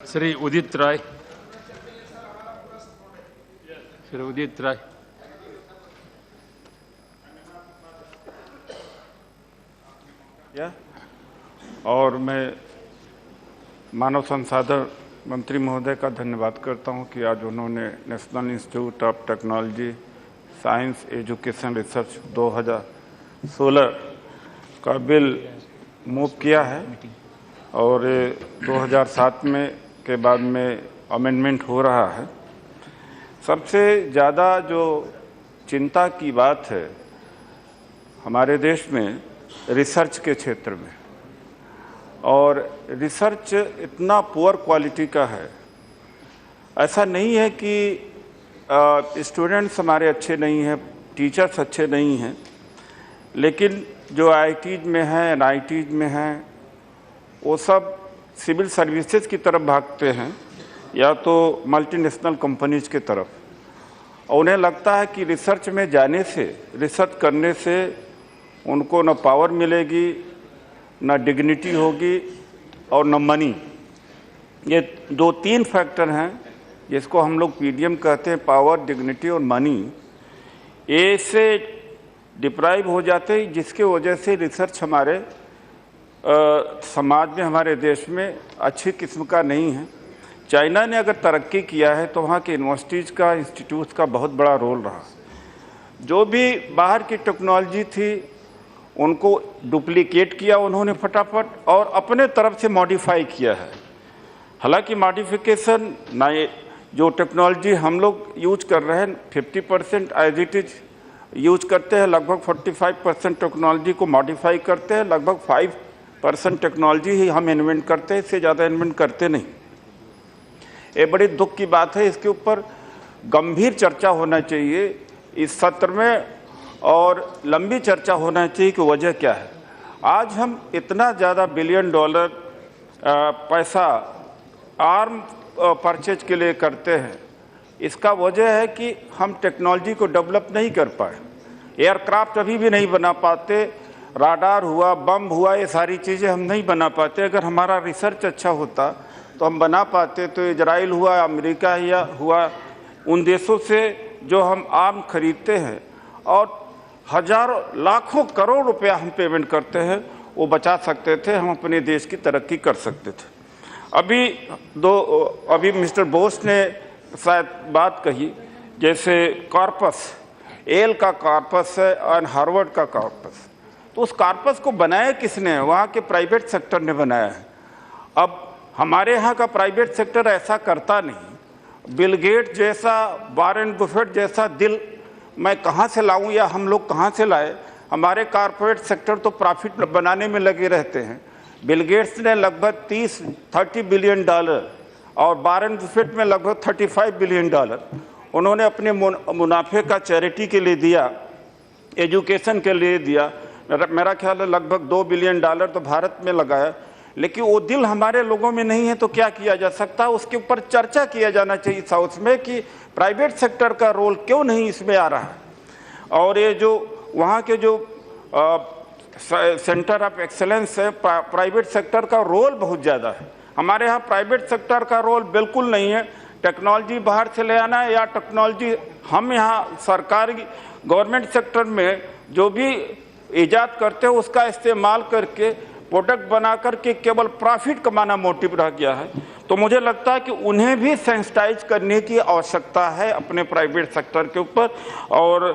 श्री उदित राय। श्री उदित राय। और मैं मानव संसाधन मंत्री महोदय का धन्यवाद करता हूं कि आज उन्होंने national institute of technology science education research 2016 का बिल मूव किया है और 2007 में के बाद में अमेंडमेंट हो रहा है। सबसे ज़्यादा जो चिंता की बात है हमारे देश में रिसर्च के क्षेत्र में, और रिसर्च इतना पुअर क्वालिटी का है। ऐसा नहीं है कि स्टूडेंट्स हमारे अच्छे नहीं हैं, टीचर्स अच्छे नहीं हैं, लेकिन जो आईआईटीज में हैं, एनआईटीज में हैं, वो सब सिविल सर्विसेज की तरफ भागते हैं या तो मल्टीनेशनल कंपनीज की तरफ। और उन्हें लगता है कि रिसर्च में जाने से, रिसर्च करने से उनको न पावर मिलेगी, न डिग्निटी होगी और न मनी। ये दो तीन फैक्टर हैं जिसको हम लोग पीडीएम कहते हैं, पावर, डिग्निटी और मनी। ये से डिप्राइव हो जाते हैं, जिसके वजह से रिसर्च हमारे समाज में, हमारे देश में अच्छी किस्म का नहीं है। चाइना ने अगर तरक्की किया है तो वहाँ के यूनिवर्सिटीज़ का, इंस्टीट्यूट्स का बहुत बड़ा रोल रहा। जो भी बाहर की टेक्नोलॉजी थी उनको डुप्लीकेट किया उन्होंने फटाफट और अपने तरफ से मॉडिफाई किया है। हालांकि मॉडिफिकेशन ना, जो टेक्नोलॉजी हम लोग यूज कर रहे हैं 50% एज इट इज यूज करते हैं, लगभग 45% टेक्नोलॉजी को मॉडिफाई करते हैं, लगभग 5% टेक्नोलॉजी ही हम इन्वेंट करते हैं, इससे ज़्यादा इन्वेंट करते नहीं। ये बड़ी दुख की बात है। इसके ऊपर गंभीर चर्चा होना चाहिए इस सत्र में और लंबी चर्चा होना चाहिए कि वजह क्या है। आज हम इतना ज़्यादा $1 बिलियन पैसा आर्म परचेज के लिए करते हैं। इसका वजह है कि हम टेक्नोलॉजी को डेवलप नहीं कर पाए। एयरक्राफ्ट अभी भी नहीं बना पाते, राडार हुआ, बम हुआ, ये सारी चीज़ें हम नहीं बना पाते। अगर हमारा रिसर्च अच्छा होता तो हम बना पाते। तो इजराइल हुआ, अमेरिका या हुआ, उन देशों से जो हम आर्म खरीदते हैं और हजारों लाखों करोड़ रुपया हम पेमेंट करते हैं, वो बचा सकते थे, हम अपने देश की तरक्की कर सकते थे। अभी मिस्टर बोस ने शायद बात कही, जैसे कॉर्पस, एल का कॉर्पस है और हार्वर्ड का कॉर्पस। तो उस कॉर्पस को बनाया किसने? वहाँ के प्राइवेट सेक्टर ने बनाया है। अब हमारे यहाँ का प्राइवेट सेक्टर ऐसा करता नहीं। बिल गेट जैसा, वॉरेन बफेट जैसा दिल मैं कहाँ से लाऊं या हम लोग कहाँ से लाए? हमारे कॉर्पोरेट सेक्टर तो प्रॉफिट बनाने में लगे रहते हैं। बिल गेट्स ने लगभग 30 बिलियन और वॉरेन बफेट में लगभग $35 बिलियन उन्होंने अपने मुनाफे का चैरिटी के लिए दिया, एजुकेशन के लिए दिया। मेरा ख्याल है लगभग $2 बिलियन तो भारत में लगाया। लेकिन वो दिल हमारे लोगों में नहीं है, तो क्या किया जा सकता है? उसके ऊपर चर्चा किया जाना चाहिए साउथ में कि प्राइवेट सेक्टर का रोल क्यों नहीं इसमें आ रहा है। और ये जो वहाँ के जो सेंटर ऑफ एक्सेलेंस है, प्राइवेट सेक्टर का रोल बहुत ज़्यादा है। हमारे यहाँ प्राइवेट सेक्टर का रोल बिल्कुल नहीं है। टेक्नोलॉजी बाहर से ले आना है या टेक्नोलॉजी हम यहाँ सरकारी गवर्नमेंट सेक्टर में जो भी ईजाद करते हैं उसका इस्तेमाल करके प्रोडक्ट बना करके केवल प्रॉफिट कमाना मोटिव रह गया है। तो मुझे लगता है कि उन्हें भी सेंसिटाइज करने की आवश्यकता है अपने प्राइवेट सेक्टर के ऊपर। और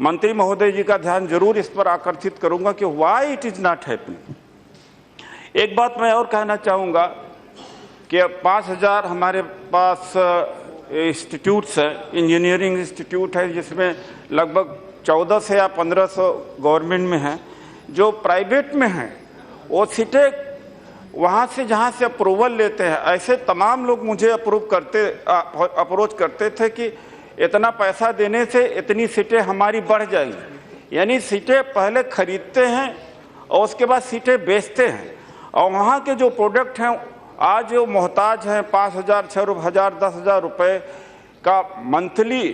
मंत्री महोदय जी का ध्यान जरूर इस पर आकर्षित करूंगा कि why it is not happening. एक बात मैं और कहना चाहूँगा कि 5000 हमारे पास इंस्टीट्यूट्स हैं, इंजीनियरिंग इंस्टीट्यूट है, जिसमें लगभग 1400 या 1500 गवर्नमेंट में हैं। जो प्राइवेट में हैं वो सीटें वहाँ से जहाँ से अप्रूवल लेते हैं, ऐसे तमाम लोग मुझे अप्रोच करते थे कि इतना पैसा देने से इतनी सीटें हमारी बढ़ जाएंगी। यानी सीटें पहले खरीदते हैं और उसके बाद सीटें बेचते हैं। और वहाँ के जो प्रोडक्ट हैं आज जो मोहताज हैं 5000, 6000, 10,000 रुपये का मंथली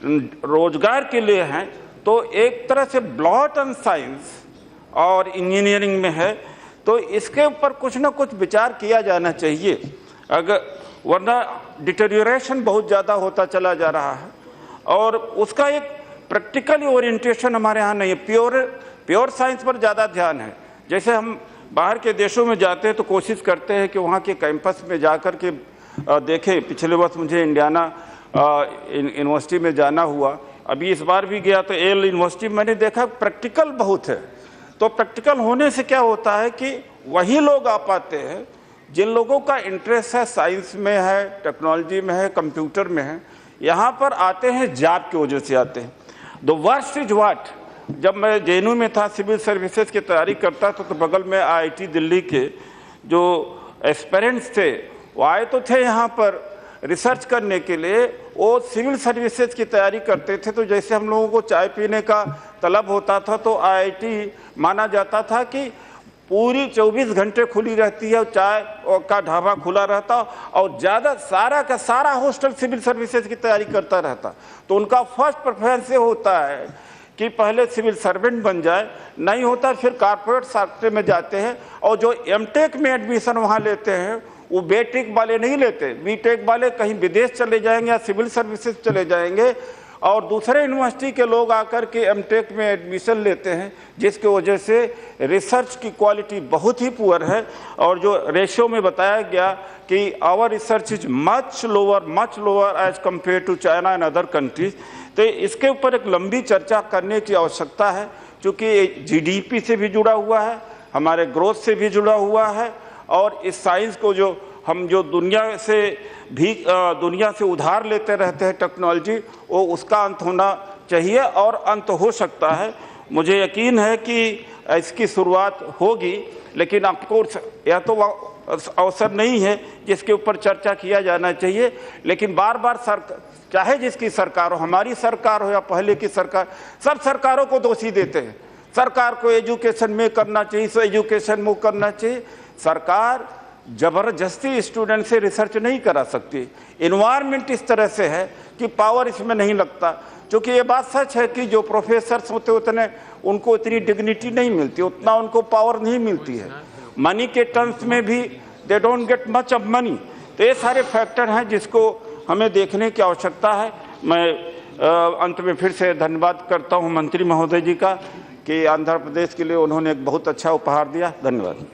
रोजगार के लिए हैं। तो एक तरह से ब्लॉट एंड साइंस और इंजीनियरिंग में है। तो इसके ऊपर कुछ ना कुछ विचार किया जाना चाहिए, अगर वरना डिटेरियोरेशन बहुत ज़्यादा होता चला जा रहा है और उसका एक प्रैक्टिकल ओरिएंटेशन हमारे यहाँ नहीं है। प्योर साइंस पर ज़्यादा ध्यान है। जैसे हम बाहर के देशों में जाते हैं तो कोशिश करते हैं कि वहाँ के कैंपस में जाकर के देखें। पिछले वर्ष मुझे इंडियाना यूनिवर्सिटी में जाना हुआ, अभी इस बार भी गया तो येल यूनिवर्सिटी मैंने देखा प्रैक्टिकल बहुत है। तो प्रैक्टिकल होने से क्या होता है कि वही लोग आ पाते हैं जिन लोगों का इंटरेस्ट है साइंस में है, टेक्नोलॉजी में है, कंप्यूटर में है। यहाँ पर आते हैं जॉब की वजह से आते हैं। द वर्स्ट इज व्हाट, जब मैं जेएनयू में था, सिविल सर्विसेज की तैयारी करता था, तो बगल में आईआईटी दिल्ली के जो एस्पिरेंट्स थे वो आए तो थे यहाँ पर रिसर्च करने के लिए। वो सिविल सर्विसेज की तैयारी करते थे, तो जैसे हम लोगों को चाय पीने का तलब होता था तो आईआईटी माना जाता था कि पूरी 24 घंटे खुली रहती है, चाय का ढाबा खुला रहता और ज़्यादा सारा का सारा हॉस्टल सिविल सर्विसेज की तैयारी करता रहता। तो उनका फर्स्ट प्रेफरेंस ये होता है कि पहले सिविल सर्वेंट बन जाए, नहीं होता फिर कॉर्पोरेट सेक्टर में जाते हैं। और जो एमटेक में एडमिशन वहाँ लेते हैं वो बीटेक वाले नहीं लेते, बीटेक वाले कहीं विदेश चले जाएंगे या सिविल सर्विसेज चले जाएंगे और दूसरे यूनिवर्सिटी के लोग आकर के एमटेक में एडमिशन लेते हैं, जिसकी वजह से रिसर्च की क्वालिटी बहुत ही पुअर है। और जो रेशियो में बताया गया कि our research is much lower as compare to China and other countries. तो इसके ऊपर एक लंबी चर्चा करने की आवश्यकता है, क्योंकि जीडीपी से भी जुड़ा हुआ है, हमारे ग्रोथ से भी जुड़ा हुआ है। और इस साइंस को जो दुनिया से उधार लेते रहते हैं टेक्नोलॉजी, वो उसका अंत होना चाहिए और अंत हो सकता है। मुझे यकीन है कि इसकी शुरुआत होगी, लेकिन ऑफकोर्स यह तो अवसर नहीं है जिसके ऊपर चर्चा किया जाना चाहिए। लेकिन बार बार चाहे जिसकी सरकार हो, हमारी सरकार हो या पहले की सरकार, सब सरकारों को दोषी देते हैं। सरकार को एजुकेशन में करना चाहिए, सो एजुकेशन में करना चाहिए। सरकार जबरदस्ती स्टूडेंट से रिसर्च नहीं करा सकती। इन्वायरमेंट इस तरह से है कि पावर इसमें नहीं लगता, क्योंकि ये बात सच है कि जो प्रोफेसर्स होते उतने उनको इतनी डिग्निटी नहीं मिलती, उतना उनको पावर नहीं मिलती है। मनी के टर्म्स में भी they don't get much of money. तो ये सारे फैक्टर हैं जिसको हमें देखने की आवश्यकता है। मैं अंत में फिर से धन्यवाद करता हूँ मंत्री महोदय जी का कि आंध्र प्रदेश के लिए उन्होंने एक बहुत अच्छा उपहार दिया। धन्यवाद।